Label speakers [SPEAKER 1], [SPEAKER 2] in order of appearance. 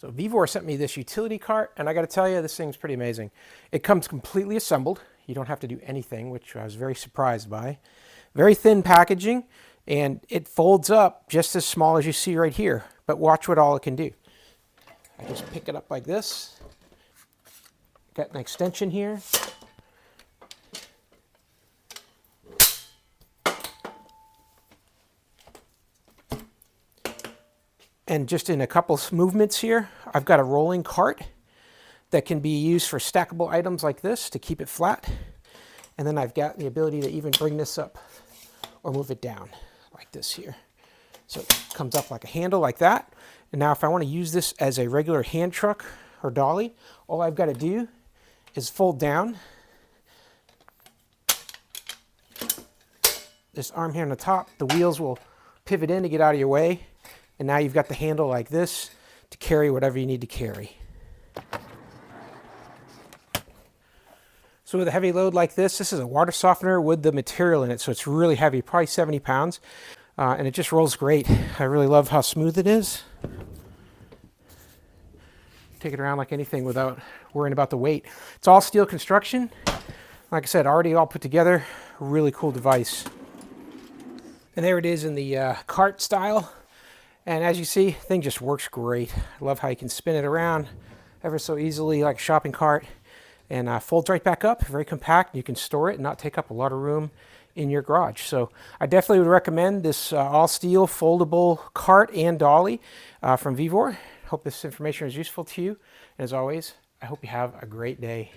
[SPEAKER 1] So VEVOR sent me this utility cart, and I got to tell you, this thing's pretty amazing. It comes completely assembled. You don't have to do anything, which I was very surprised by. Very thin packaging, and it folds up just as small as you see right here. But watch what all it can do. I just pick it up like this. Got an extension here. And just in a couple movements here, I've got a rolling cart that can be used for stackable items like this to keep it flat. And then I've got the ability to even bring this up or move it down like this here. So it comes up like a handle like that. And now if I want to use this as a regular hand truck or dolly, all I've got to do is fold down this arm here on the top. The wheels will pivot in to get out of your way. And now you've got the handle like this to carry whatever you need to carry. So with a heavy load like this is a water softener with the material in it, so it's really heavy, probably 70 pounds. And it just rolls great. I really love how smooth it is. Take it around like anything without worrying about the weight. It's all steel construction. Like I said, already all put together. Really cool device. And there it is in the cart style. And as you see, the thing just works great. I love how you can spin it around ever so easily like a shopping cart. And folds right back up, very compact. You can store it and not take up a lot of room in your garage. So I definitely would recommend this all steel foldable cart and dolly from VEVOR. Hope this information is useful to you. And as always, I hope you have a great day.